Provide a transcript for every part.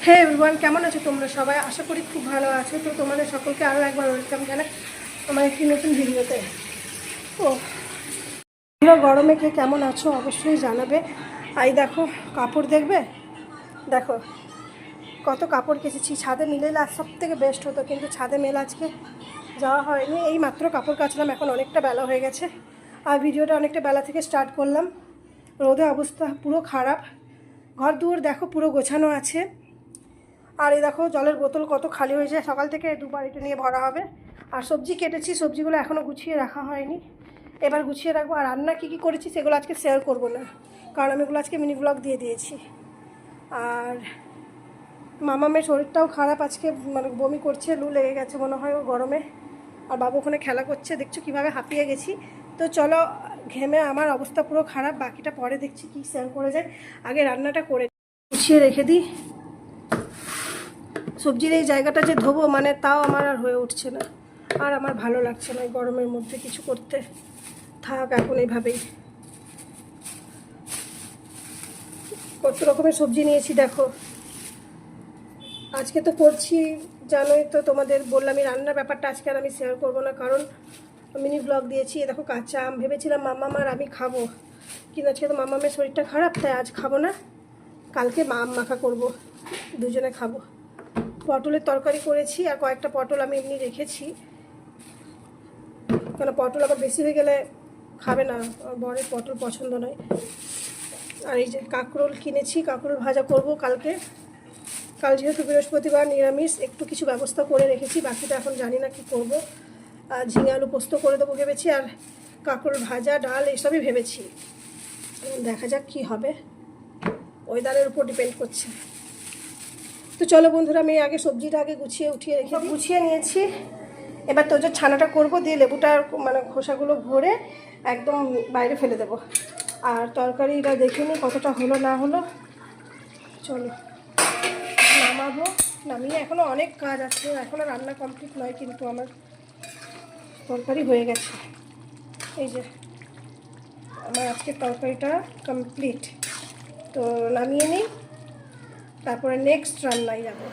হে everyone, কেমন আছো তোমরা সবাই? আশা করি খুব ভালো আছো। তো তোমাদের সকলকে আরও একবার ওয়েলকাম জানাই আমার একটি নতুন ভিডিওতে। ও তোমরা গরমে কে কেমন আছো অবশ্যই জানাবে। আই দেখো কাপড় দেখবে, দেখো কত কাপড় কেচেছি। ছাদে মিলে আজ সব থেকে বেস্ট হতো, কিন্তু ছাদে মেল আজকে যাওয়া হয়নি। এই মাত্র কাপড় কাচলাম, এখন অনেকটা বেলা হয়ে গেছে আর ভিডিওটা অনেকটা বেলা থেকে স্টার্ট করলাম। রোদে অবস্থা পুরো খারাপ। ঘর দুয়ার দেখো পুরো গোছানো আছে। আর এই দেখো জলের বোতল কত খালি হয়েছে, সকাল থেকে দুবার এটা নিয়ে ভরা হবে। আর সবজি কেটেছি, সবজিগুলো এখনও গুছিয়ে রাখা হয়নি, এবার গুছিয়ে রাখবো। আর রান্না কী কী করেছি সেগুলো আজকে শেয়ার করবো না, কারণ আমি এগুলো আজকে মিনি ব্লগ দিয়ে দিয়েছি। আর মামামের শরীরটাও খারাপ আজকে, মানে বমি করছে, লু লেগে গেছে মনে হয় ও গরমে। আর বাবু ওখানে খেলা করছে, দেখছো কীভাবে হাঁপিয়ে গেছি। তো চলো, ঘেমে আমার অবস্থা পুরো খারাপ, বাকিটা পরে দেখছি কী শেয়ার করে যায়। আগে রান্নাটা করে গুছিয়ে রেখে দিই। সবজির এই জায়গাটা যে ধোবো, মানে তাও আমার আর হয়ে উঠছে না, আর আমার ভালো লাগছে না এই গরমের মধ্যে কিছু করতে। থাক এখন এইভাবেই। কত রকমের সবজি নিয়েছি দেখো। আজকে তো করছি, জানোই তো, তোমাদের বললাম এই রান্নার ব্যাপারটা আজকে আর আমি শেয়ার করবো না, কারণ মিনি ব্লগ দিয়েছি। দেখো কাঁচা আম, ভেবেছিলাম মাম্মাম আর আমি খাবো, কিন্তু আজকে তো মাম্মামের শরীরটা খারাপ, তাই আজ খাবো না। কালকে আম মাখা করবো, দুজনে খাবো। পটলের তরকারি করেছি, আর কয়েকটা পটল আমি এমনি রেখেছি, কারণ পটল আবার বেশি হয়ে গেলে খাবে না, বরের পটল পছন্দ নয়। আর এই যে কাঁকরোল কিনেছি, কাঁকরোল ভাজা করব কালকে। কাল যেহেতু বৃহস্পতিবার, নিরামিষ, একটু কিছু ব্যবস্থা করে রেখেছি, বাকিটা এখন জানি না কি করব। আর ঝিঙে আলু পোস্ত করে দেবো ভেবেছি, আর কাঁকরোল ভাজা, ডাল এইসবই ভেবেছি। দেখা যাক কি হবে, ওয়েদারের উপর ডিপেন্ড করছে। তো চলো বন্ধুরা, আমি আগে সবজিটা আগে উঠিয়ে রেখে গুছিয়ে নিয়েছি। এবার তো যে ছানাটা করবো, দিয়ে লেবুটার মানে খোসাগুলো ভরে একদম বাইরে ফেলে দেবো। আর তরকারিটা দেখে নিই কতটা হলো না হলো। চলো নামাবো, নামিয়ে এখনও অনেক কাজ আছে, এখনও রান্না কমপ্লিট নয়, কিন্তু আমার তরকারি হয়ে গেছে। এই যে আমার আজকের তরকারিটা কমপ্লিট। তো নামিয়ে নিই, তারপরে নেক্সট রান্নায় যাবো।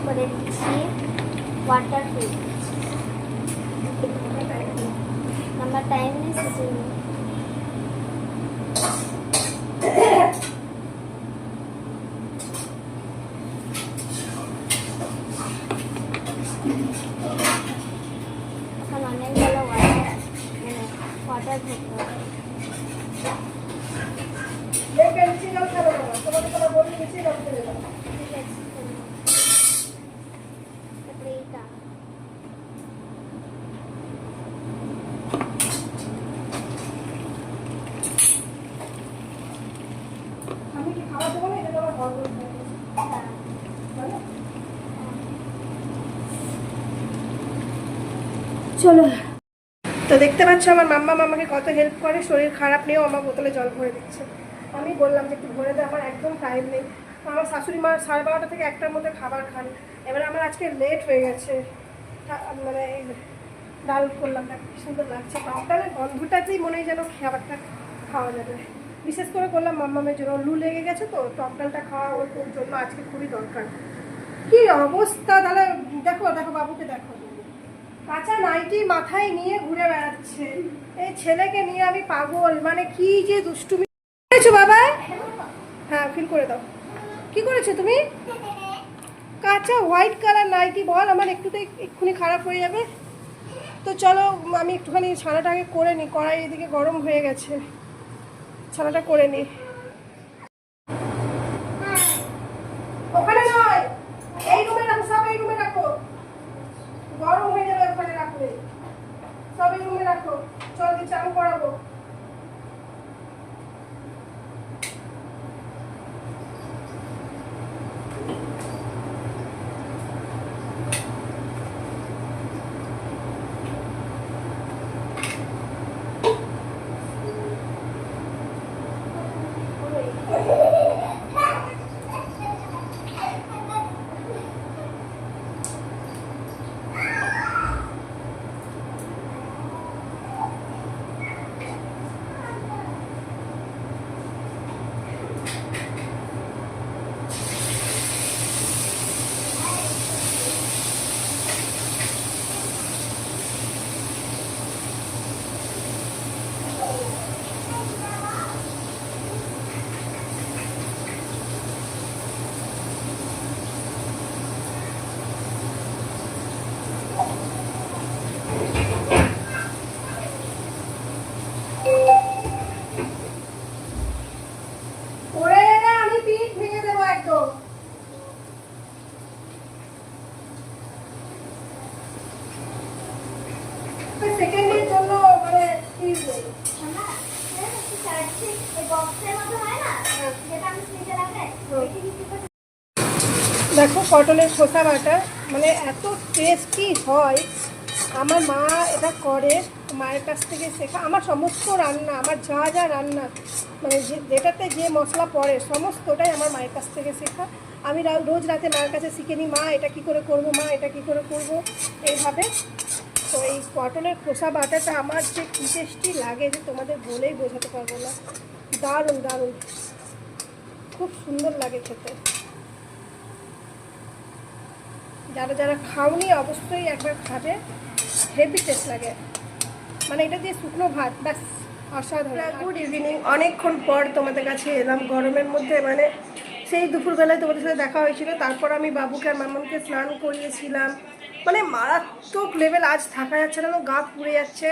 করে দিচ্ছি ওয়াটার ফিল। আমার টাইম নেই, এখন অনেকগুলো ওয়াটার ভরতে হবে। চলো, তো দেখতে পাচ্ছ আমার মাম্মা আমাকে কত হেল্প করে, শরীর খারাপ নিয়েও আমার বোতলে জল ভরে দিচ্ছে। আমি বললাম যে একটু ভরে দে, আমার একদম টাইম নেই। আমার শাশুড়ি মা 12:30 থেকে 1টার মধ্যে খাবার খান। এবারে আমার আজকে লেট হয়ে গেছে, মানে এই ডাল করলাম, কি সুন্দর লাগছে, ডালের গন্ধটাতেই মনে হয় যেন খাবারটা খাওয়া যাবে। বিশেষ করে করলাম মাম্মামের জন্য, লু লেগে গেছে তো, টক ডালটা খাওয়া ওর জন্য আজকে খুবই দরকার। কি অবস্থা, তাহলে দেখো দেখো বাবুকে দেখো, কাঁচা নাইটি মাথায় নিয়ে ঘুরে বেড়াচ্ছে। এই ছেলেকে নিয়ে আমি পাগল, মানে কি যে দুষ্টুমি করেছো বাবা। হ্যাঁ ফিল করে দাও। কি করেছো তুমি? কাঁচা হোয়াইট কালার নাইটি, বল আমার একটুতে এক্ষুনি খারাপ হয়ে যাবে। তো চলো আমি একটুখানি ছানাটা আগে করে নিই, কড়াই এদিকে গরম হয়ে গেছে, ছানাটা করে নিই। ওখানে নয়, এই রুমে রাখো, সব এই রুমে রাখো, গরম হয়ে যাবে ওখানে রাখলে, সব এই রুমে রাখো। চল দিয়ে চালু করাবো। ওরে না, আমি পিঠ ভেঙে দেবো একদম। সেকেন্ডের জন্য মানে প্লিজ নেই। দেখো পটলের খোসা বাটা মানে এত টেস্টি হয়। আমার মা এটা করে, মায়ের কাছ থেকে শেখা। আমার সমস্ত রান্না, আমার যা যা রান্না মানে যেটাতে যে মশলা পড়ে সমস্তটাই আমার মায়ের কাছ থেকে শেখা। আমি রোজ রাতে মায়ের কাছে শিখে নিই, মা এটা কী করে করবো, মা এটা কী করে করবো, এইভাবে। তো এই পটলের খোসা বাটাটা আমার যে কী টেস্টি লাগে যে তোমাদের বলেই বোঝাতে পারবো না। দারুণ দারুণ, খুব সুন্দর লাগে খেতে। যারা যারা খাওনি অবশ্যই একবার খাবে, হেভি টেস্ট লাগে। মানে এটা দিয়ে শুকনো ভাত ব্যাস অসাধারণ। গুড ইভিনিং, অনেকক্ষণ পর তোমাদের কাছে এলাম গরমের মধ্যে। মানে সেই দুপুরবেলায় তোমাদের সাথে দেখা হয়েছিল, তারপর আমি বাবুকে আর মামামকে স্নান করিয়েছিলাম। মানে মারাত্মক লেভেল, আজ থাকা যাচ্ছে না, গা পুড়ে যাচ্ছে,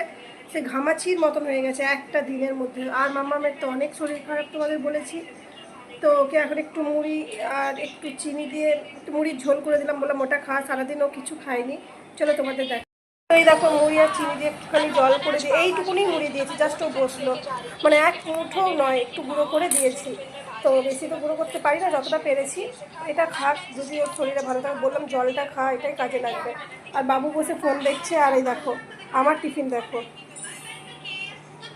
সে ঘামাচির মতন হয়ে গেছে একটা দিনের মধ্যে। আর মামামের তো অনেক শরীর খারাপ তোমাদের বলেছি, তো ওকে এখন একটু মুড়ি আর একটু চিনি দিয়ে একটু মুড়ির ঝোল করে দিলাম, বললাম ওটা খা, সারাদিন ও কিছু খায়নি। চলো তোমাদের দেখ। এই দেখো মুড়ি আর চিনি দিয়ে একটুখানি জল করে দিয়ে এইটুকুনি মুড়ি দিয়েছি, জাস্ট ও বসলো। মানে এক মুঠোও নয়, একটু গুঁড়ো করে দিয়েছি। তো বেশি তো গুঁড়ো করতে পারি না, যতটা পেরেছি। এটা খাক, যদি ওর শরীরে ভালো থাকে। বললাম জলটা খা, এটাই কাজে লাগবে। আর বাবু বসে ফোন দেখছে। আর এই দেখো আমার টিফিন, দেখো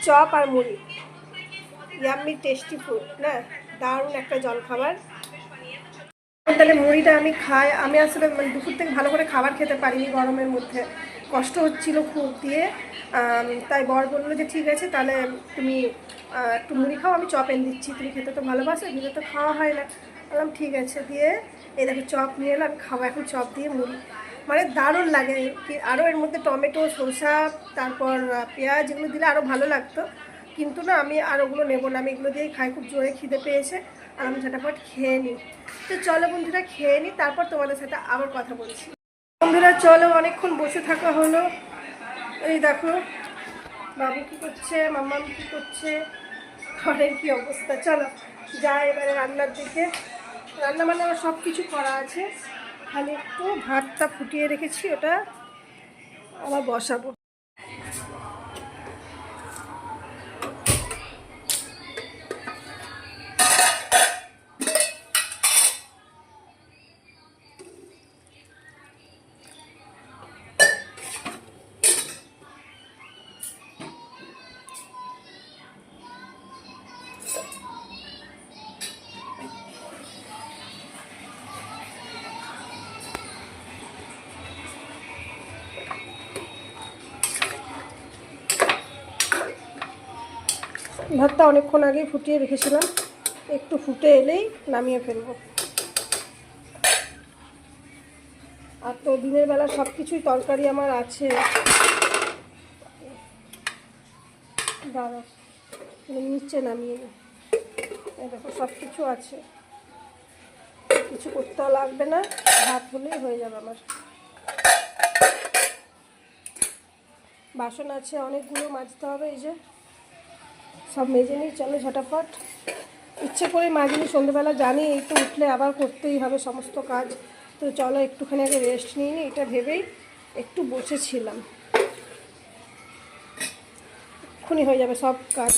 চপ আর মুড়ি, ইয়াম্মি টেস্টি ফুড না, দারুণ একটা জলখাবার। তাহলে মুড়িটা আমি খাই। আমি আসলে মানে দুপুর থেকে ভালো করে খাবার খেতে পারিনি গরমের মধ্যে, কষ্ট হচ্ছিল খুব দিয়ে। তাই বর বললো যে ঠিক আছে তাহলে তুমি একটু মুড়ি খাও, আমি চপ এনে দিচ্ছি, তুমি খেতে তো ভালোবাসো, এগুলো তো খাওয়া হয় না। বললাম ঠিক আছে, দিয়ে এই দেখো চপ নিয়ে এলাম, আমি খাবো এখন চপ দিয়ে মুড়ি। মানে দারুণ লাগে। কি আরও এর মধ্যে টমেটো, শসা, তারপর পেঁয়াজ, এগুলো দিলে আরও ভালো লাগতো, কিন্তু না আমি আর ওগুলো নেবো না, আমি এগুলো দিয়েই খাই। খুব জোরে খিদে পেয়েছে আর আমি ঝটাফট খেয়ে নিই। তো চলো বন্ধুরা খেয়ে নিই, তারপর তোমাদের সাথে আবার কথা বলছি। বন্ধুরা চলো, অনেকক্ষণ বসে থাকা হলো। এই দেখো বাবু কী করছে, মাম্মাম কী করছে, ঘরের কী অবস্থা। চলো যাই এবারে রান্নার দিকে। রান্না মানে আমার সব কিছু করা আছে, খালি একটু ভাতটা ফুটিয়ে রেখেছি, ওটা আবার বসাবো। ভাতটা অনেকক্ষণ আগেই ফুটিয়ে রেখেছিলাম, একটু ফুটে এলেই নামিয়ে ফেলবো। আর তো তো দিনের বেলা সব কিছুই তরকারি আমার আছে। দাঁড়াও, নিচে নামিয়ে নিই। এই দেখো সব কিছু আছে, কিছু করতেও লাগবে না, ভাত হলেই হয়ে যাবে আমার। বাসন আছে অনেকগুলো, মাজতে হবে। এই যে সব মেজে নিই, চলো ঝটাফট। ইচ্ছে করে মাজিনি সন্ধ্যেবেলা, জানি এই তো উঠলে আবার করতেই হবে সমস্ত কাজ। তো চলো একটুখানি আগে রেস্ট নিয়ে নিই, এটা ভেবেই একটু বসেছিলাম। এক্ষুনি হয়ে যাবে সব কাজ।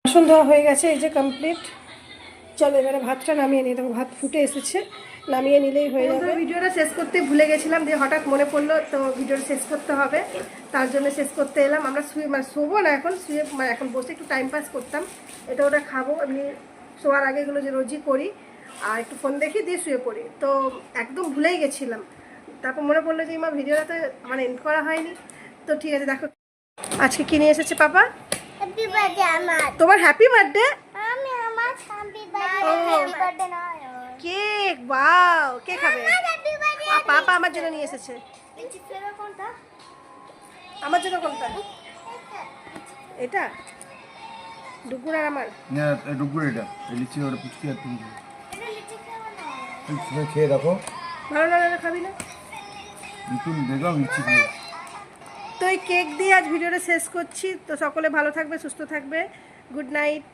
বাসন ধোয়া হয়ে গেছে, এই যে কমপ্লিট। চলো এবারে ভাতটা নামিয়ে নিই। দেখো ভাত ফুটে এসেছে, নামিয়ে নিলেই হয়ে যাবে। ভিডিওটা শেষ করতে ভুলে গেছিলাম, দিয়ে হঠাৎ মনে পড়লো তো ভিডিওটা শেষ করতে হবে, তার জন্য শেষ করতে এলাম। আমরা শোবো না এখন, শুয়ে এখন বসে একটু টাইম পাস করতাম, এটা ওটা খাবো। আমি শোয়ার আগে এগুলো যে রোজই করি, আর একটু ফোন দেখি দিয়ে শুয়ে পড়ি। তো একদম ভুলেই গেছিলাম, তারপর মনে পড়লো যে মা ভিডিওটা তো আমার এন্ড করা হয়নি। তো ঠিক আছে, দেখো আজকে কি নিয়ে এসেছে পাপা। হ্যাপি বার্থডে আমার। তোমার হ্যাপি বার্থডে? আমি আমার হ্যাপি বার্থডে নয়, কেক। ওয়াও, কে খাবে? Happy birthday. আর পাপা আমার জন্য নিয়ে এসেছে। এই ফ্লেভার কোনটা? আমার জন্য কোনটা? এটা ডুগুর আর আমার। না ডুগুর, এটা লিচি ওটা পুচকি আর তুমি এটা লিচি ফ্লেভার না। তুমি খেয়ে দেখো। ভালো না খাবি না? তুমি দেখলাম লিচি খেয়ে। তো এই কেক দিয়ে আজ ভিডিওটা শেষ করছি। তো সকলে ভালো থাকবে, সুস্থ থাকবে। Good night.